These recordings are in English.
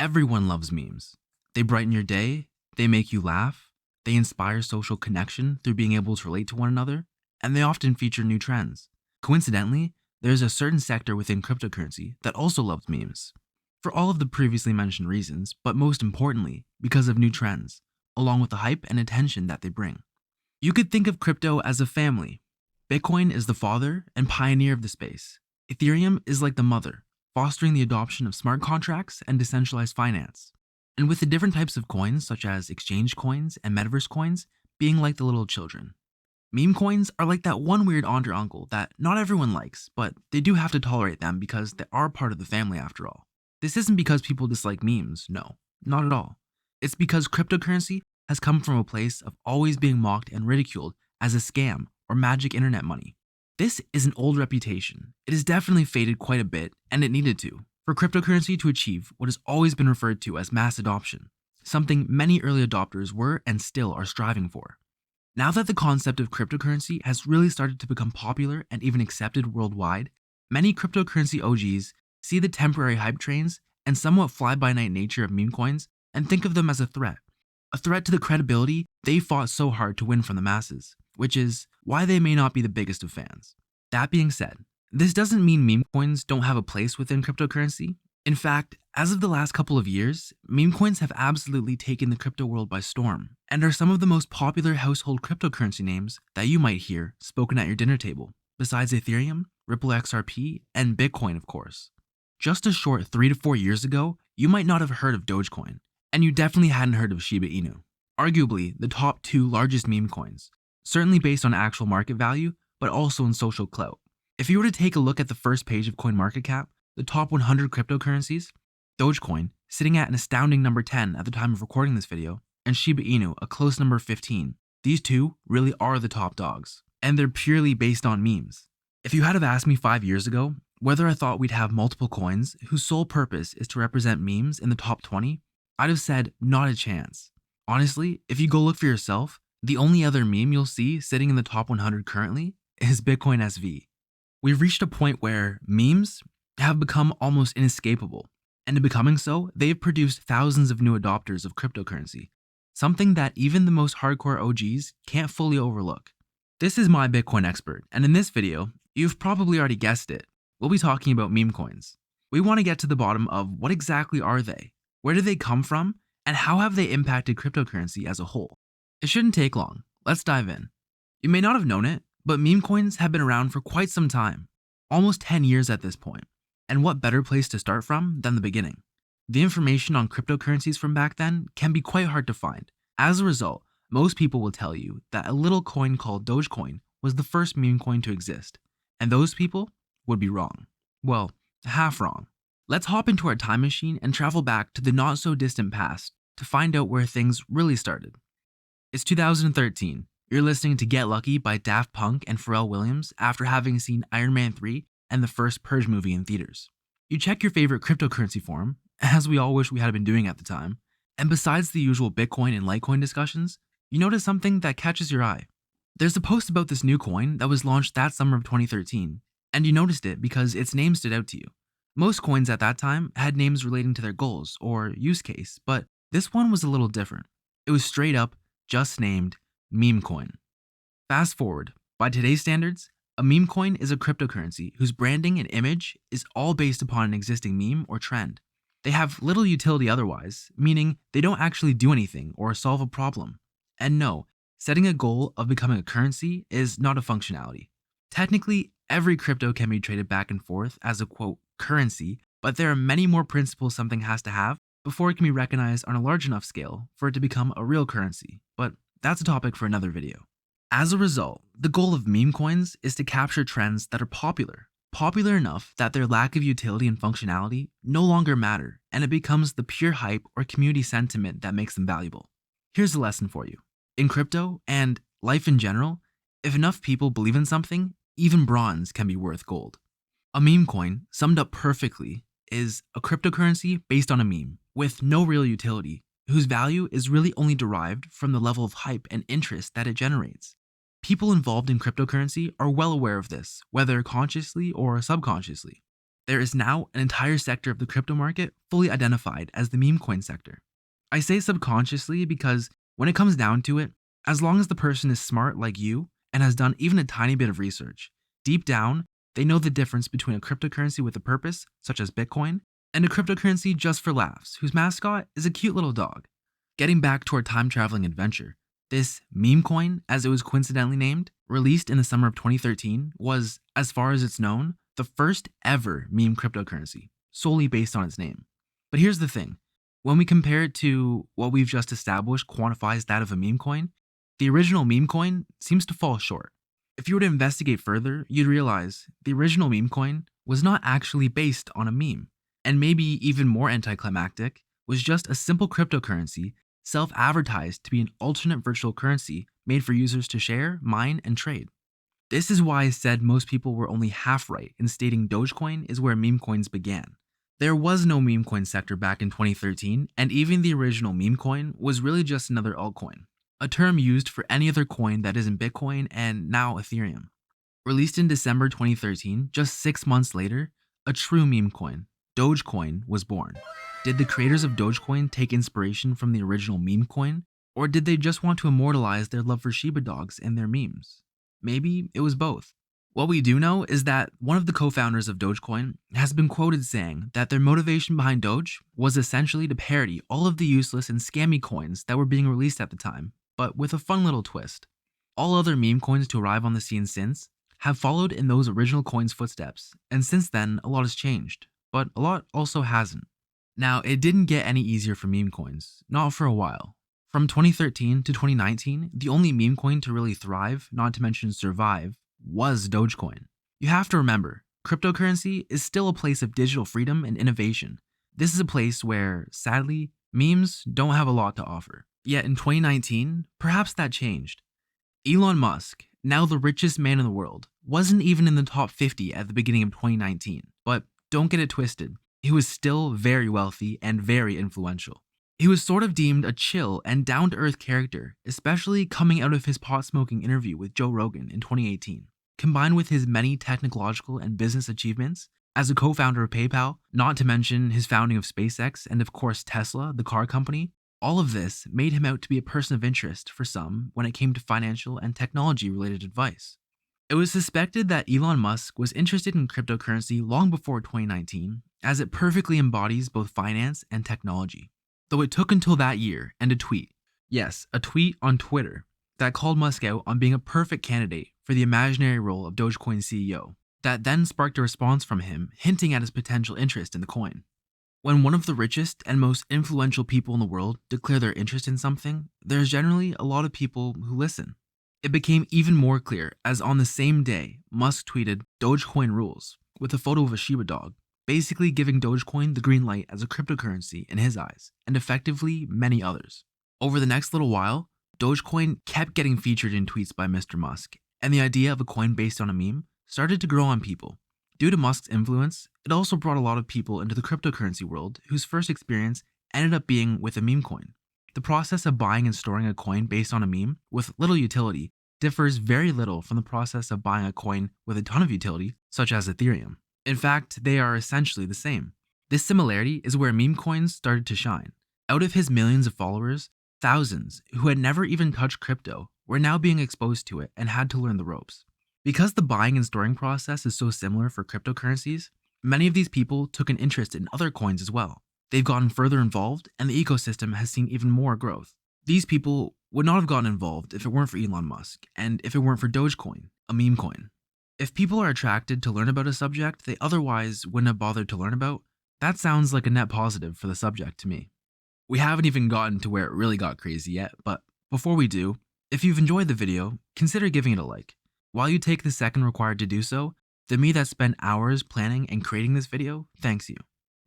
Everyone loves memes. They brighten your day, they make you laugh, they inspire social connection through being able to relate to one another, and they often feature new trends. Coincidentally, there's a certain sector within cryptocurrency that also loves memes. For all of the previously mentioned reasons, but most importantly, because of new trends, along with the hype and attention that they bring. You could think of crypto as a family. Bitcoin is the father and pioneer of the space. Ethereum is like the mother, fostering the adoption of smart contracts and decentralized finance. And with the different types of coins, such as exchange coins and metaverse coins, being like the little children. Meme coins are like that one weird aunt or uncle that not everyone likes, but they do have to tolerate them because they are part of the family after all. This isn't because people dislike memes, no, not at all. It's because cryptocurrency has come from a place of always being mocked and ridiculed as a scam or magic internet money. This is an old reputation. It has definitely faded quite a bit, and it needed to, for cryptocurrency to achieve what has always been referred to as mass adoption, something many early adopters were and still are striving for. Now that the concept of cryptocurrency has really started to become popular and even accepted worldwide, many cryptocurrency OGs see the temporary hype trains and somewhat fly-by-night nature of meme coins and think of them as a threat to the credibility they fought so hard to win from the masses, which is why they may not be the biggest of fans. That being said, this doesn't mean meme coins don't have a place within cryptocurrency. In fact, as of the last couple of years, meme coins have absolutely taken the crypto world by storm and are some of the most popular household cryptocurrency names that you might hear spoken at your dinner table, besides Ethereum, Ripple XRP, and Bitcoin, of course. Just a short 3 to 4 years ago, you might not have heard of Dogecoin, and you definitely hadn't heard of Shiba Inu, arguably the top 2 largest meme coins, certainly based on actual market value, but also in social clout. If you were to take a look at the first page of CoinMarketCap, the top 100 cryptocurrencies, Dogecoin, sitting at an astounding number 10 at the time of recording this video, and Shiba Inu, a close number 15, these two really are the top dogs, and they're purely based on memes. If you had have asked me 5 years ago whether I thought we'd have multiple coins whose sole purpose is to represent memes in the top 20, I'd have said not a chance. Honestly, if you go look for yourself, the only other meme you'll see sitting in the top 100 currently is Bitcoin SV. We've reached a point where memes have become almost inescapable, and in becoming so, they've produced thousands of new adopters of cryptocurrency, something that even the most hardcore OGs can't fully overlook. This is my Bitcoin expert, and in this video, you've probably already guessed it, we'll be talking about meme coins. We want to get to the bottom of what exactly are they, where do they come from, and how have they impacted cryptocurrency as a whole. It shouldn't take long, let's dive in. You may not have known it, but meme coins have been around for quite some time, almost 10 years at this point. And what better place to start from than the beginning? The information on cryptocurrencies from back then can be quite hard to find. As a result, most people will tell you that a little coin called Dogecoin was the first meme coin to exist, and those people would be wrong. Well, half wrong. Let's hop into our time machine and travel back to the not so distant past to find out where things really started. It's 2013. You're listening to Get Lucky by Daft Punk and Pharrell Williams after having seen Iron Man 3 and the first Purge movie in theaters. You check your favorite cryptocurrency forum, as we all wish we had been doing at the time, and besides the usual Bitcoin and Litecoin discussions, you notice something that catches your eye. There's a post about this new coin that was launched that summer of 2013, and you noticed it because its name stood out to you. Most coins at that time had names relating to their goals or use case, but this one was a little different. It was straight up just named meme coin. Fast forward, by today's standards, a meme coin is a cryptocurrency whose branding and image is all based upon an existing meme or trend. They have little utility otherwise, meaning they don't actually do anything or solve a problem. And no, setting a goal of becoming a currency is not a functionality. Technically, every crypto can be traded back and forth as a quote currency, but there are many more principles something has to have before it can be recognized on a large enough scale for it to become a real currency, but that's a topic for another video. As a result, the goal of meme coins is to capture trends that are popular enough that their lack of utility and functionality no longer matter, and it becomes the pure hype or community sentiment that makes them valuable. Here's a lesson for you. In crypto, and life in general, if enough people believe in something, even bronze can be worth gold. A meme coin, summed up perfectly, is a cryptocurrency based on a meme, with no real utility, whose value is really only derived from the level of hype and interest that it generates. People involved in cryptocurrency are well aware of this, whether consciously or subconsciously. There is now an entire sector of the crypto market fully identified as the meme coin sector. I say subconsciously because when it comes down to it, as long as the person is smart like you and has done even a tiny bit of research, deep down, they know the difference between a cryptocurrency with a purpose, such as Bitcoin, and a cryptocurrency just for laughs, whose mascot is a cute little dog. Getting back to our time traveling adventure, this meme coin, as it was coincidentally named, released in the summer of 2013, was, as far as it's known, the first ever meme cryptocurrency, solely based on its name. But here's the thing, when we compare it to what we've just established quantifies that of a meme coin, the original meme coin seems to fall short. If you were to investigate further, you'd realize the original meme coin was not actually based on a meme, and maybe even more anticlimactic, was just a simple cryptocurrency self-advertised to be an alternate virtual currency made for users to share, mine, and trade. This is why I said most people were only half right in stating Dogecoin is where meme coins began. There was no meme coin sector back in 2013, and even the original meme coin was really just another altcoin, a term used for any other coin that isn't Bitcoin and now Ethereum. Released in December 2013, just 6 months later, a true meme coin, Dogecoin, was born. Did the creators of Dogecoin take inspiration from the original meme coin, or did they just want to immortalize their love for Shiba dogs and their memes? Maybe it was both. What we do know is that one of the co-founders of Dogecoin has been quoted saying that their motivation behind Doge was essentially to parody all of the useless and scammy coins that were being released at the time, but with a fun little twist. All other meme coins to arrive on the scene since have followed in those original coins' footsteps, and since then a lot has changed, but a lot also hasn't. Now, it didn't get any easier for meme coins, not for a while. From 2013 to 2019, the only meme coin to really thrive, not to mention survive, was Dogecoin. You have to remember, cryptocurrency is still a place of digital freedom and innovation. This is a place where, sadly, memes don't have a lot to offer. Yet in 2019, perhaps that changed. Elon Musk, now the richest man in the world, wasn't even in the top 50 at the beginning of 2019, but don't get it twisted, he was still very wealthy and very influential. He was sort of deemed a chill and down-to-earth character, especially coming out of his pot-smoking interview with Joe Rogan in 2018. Combined with his many technological and business achievements, as a co-founder of PayPal, not to mention his founding of SpaceX and of course Tesla, the car company, all of this made him out to be a person of interest for some when it came to financial and technology-related advice. It was suspected that Elon Musk was interested in cryptocurrency long before 2019, as it perfectly embodies both finance and technology. Though it took until that year and a tweet, yes, a tweet on Twitter, that called Musk out on being a perfect candidate for the imaginary role of Dogecoin CEO, that then sparked a response from him hinting at his potential interest in the coin. When one of the richest and most influential people in the world declare their interest in something, there's generally a lot of people who listen. It became even more clear as on the same day, Musk tweeted Dogecoin rules with a photo of a Shiba dog, basically giving Dogecoin the green light as a cryptocurrency in his eyes, and effectively many others. Over the next little while, Dogecoin kept getting featured in tweets by Mr. Musk, and the idea of a coin based on a meme started to grow on people. Due to Musk's influence, it also brought a lot of people into the cryptocurrency world whose first experience ended up being with a meme coin. The process of buying and storing a coin based on a meme with little utility differs very little from the process of buying a coin with a ton of utility, such as Ethereum. In fact, they are essentially the same. This similarity is where meme coins started to shine. Out of his millions of followers, thousands who had never even touched crypto were now being exposed to it and had to learn the ropes. Because the buying and storing process is so similar for cryptocurrencies, many of these people took an interest in other coins as well. They've gotten further involved, and the ecosystem has seen even more growth. These people would not have gotten involved if it weren't for Elon Musk, and if it weren't for Dogecoin, a meme coin. If people are attracted to learn about a subject they otherwise wouldn't have bothered to learn about, that sounds like a net positive for the subject to me. We haven't even gotten to where it really got crazy yet, but before we do, if you've enjoyed the video, consider giving it a like. While you take the second required to do so, the me that spent hours planning and creating this video thanks you.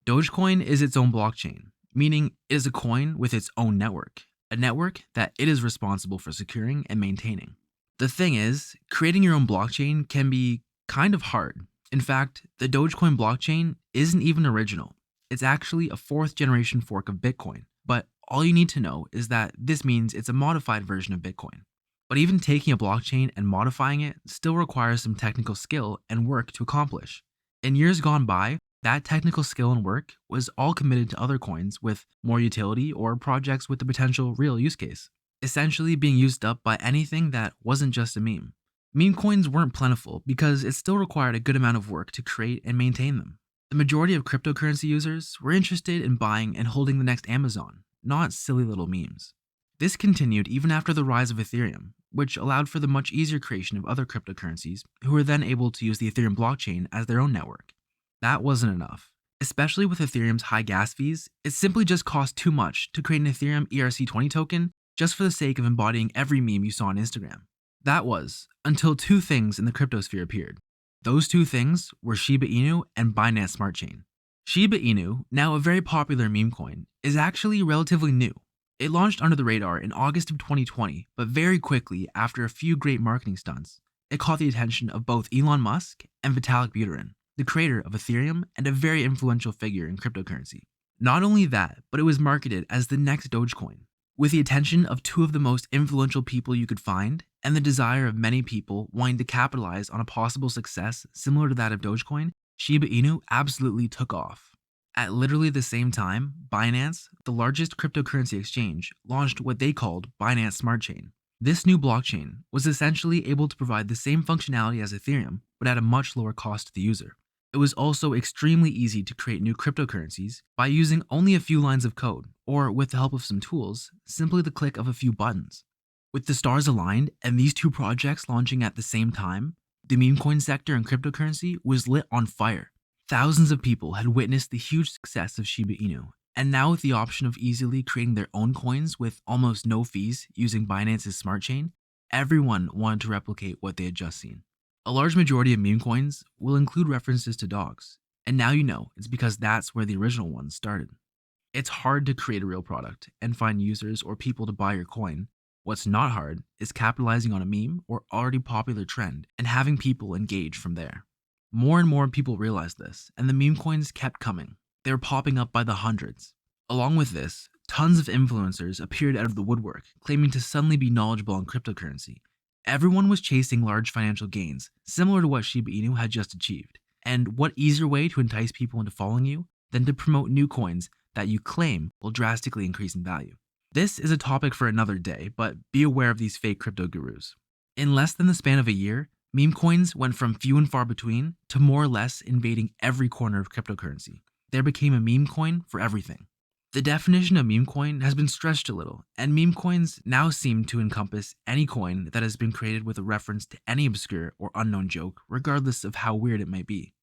Dogecoin is its own blockchain, meaning it is a coin with its own network, a network that it is responsible for securing and maintaining. The thing is, creating your own blockchain can be kind of hard. In fact, the Dogecoin blockchain isn't even original. It's actually a 4th generation fork of Bitcoin, but all you need to know is that this means it's a modified version of Bitcoin. But even taking a blockchain and modifying it still requires some technical skill and work to accomplish. In years gone by, that technical skill and work was all committed to other coins with more utility or projects with the potential real use case, essentially being used up by anything that wasn't just a meme. Meme coins weren't plentiful because it still required a good amount of work to create and maintain them. The majority of cryptocurrency users were interested in buying and holding the next Amazon, not silly little memes. This continued even after the rise of Ethereum, which allowed for the much easier creation of other cryptocurrencies who were then able to use the Ethereum blockchain as their own network. That wasn't enough. Especially with Ethereum's high gas fees, it simply just cost too much to create an Ethereum ERC20 token just for the sake of embodying every meme you saw on Instagram. That was until two things in the cryptosphere appeared. Those two things were Shiba Inu and Binance Smart Chain. Shiba Inu, now a very popular meme coin, is actually relatively new. It launched under the radar in August of 2020, but very quickly, after a few great marketing stunts, it caught the attention of both Elon Musk and Vitalik Buterin, the creator of Ethereum and a very influential figure in cryptocurrency. Not only that, but it was marketed as the next Dogecoin. With the attention of two of the most influential people you could find, and the desire of many people wanting to capitalize on a possible success similar to that of Dogecoin, Shiba Inu absolutely took off. At literally the same time, Binance, the largest cryptocurrency exchange, launched what they called Binance Smart Chain. This new blockchain was essentially able to provide the same functionality as Ethereum, but at a much lower cost to the user. It was also extremely easy to create new cryptocurrencies by using only a few lines of code, or with the help of some tools, simply the click of a few buttons. With the stars aligned and these two projects launching at the same time, the meme coin sector and cryptocurrency was lit on fire. Thousands of people had witnessed the huge success of Shiba Inu, and now with the option of easily creating their own coins with almost no fees using Binance's smart chain, everyone wanted to replicate what they had just seen. A large majority of meme coins will include references to dogs, and now you know it's because that's where the original ones started. It's hard to create a real product and find users or people to buy your coin. What's not hard is capitalizing on a meme or already popular trend and having people engage from there. More and more people realized this, and the meme coins kept coming. They were popping up by the hundreds. Along with this, tons of influencers appeared out of the woodwork, claiming to suddenly be knowledgeable on cryptocurrency. Everyone was chasing large financial gains, similar to what Shiba Inu had just achieved. And what easier way to entice people into following you than to promote new coins that you claim will drastically increase in value? This is a topic for another day, but be aware of these fake crypto gurus. In less than the span of a year, meme coins went from few and far between to more or less invading every corner of cryptocurrency. There became a meme coin for everything. The definition of meme coin has been stretched a little, and meme coins now seem to encompass any coin that has been created with a reference to any obscure or unknown joke, regardless of how weird it might be.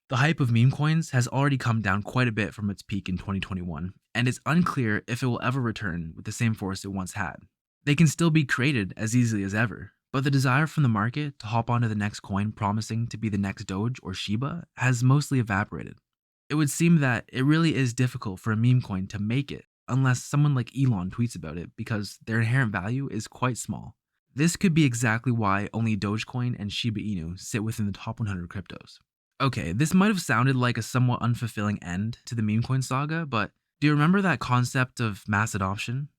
The hype of meme coins has already come down quite a bit from its peak in 2021, and it's unclear if it will ever return with the same force it once had. They can still be created as easily as ever, but the desire from the market to hop onto the next coin promising to be the next Doge or Shiba has mostly evaporated. It would seem that it really is difficult for a meme coin to make it unless someone like Elon tweets about it because their inherent value is quite small. This could be exactly why only Dogecoin and Shiba Inu sit within the top 100 cryptos. Okay, this might have sounded like a somewhat unfulfilling end to the meme coin saga, but do you remember that concept of mass adoption?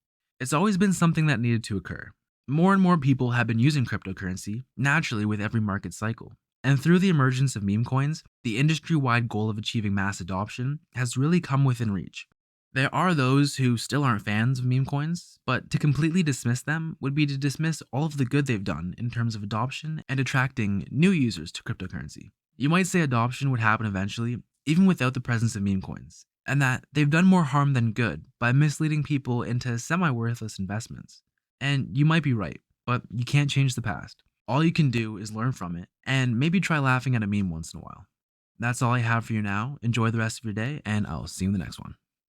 It's always been something that needed to occur. More and more people have been using cryptocurrency naturally with every market cycle. And through the emergence of meme coins, the industry-wide goal of achieving mass adoption has really come within reach. There are those who still aren't fans of meme coins, but to completely dismiss them would be to dismiss all of the good they've done in terms of adoption and attracting new users to cryptocurrency. You might say adoption would happen eventually, even without the presence of meme coins, and that they've done more harm than good by misleading people into semi-worthless investments. And you might be right, but you can't change the past. All you can do is learn from it and maybe try laughing at a meme once in a while. That's all I have for you now. Enjoy the rest of your day, and I'll see you in the next one.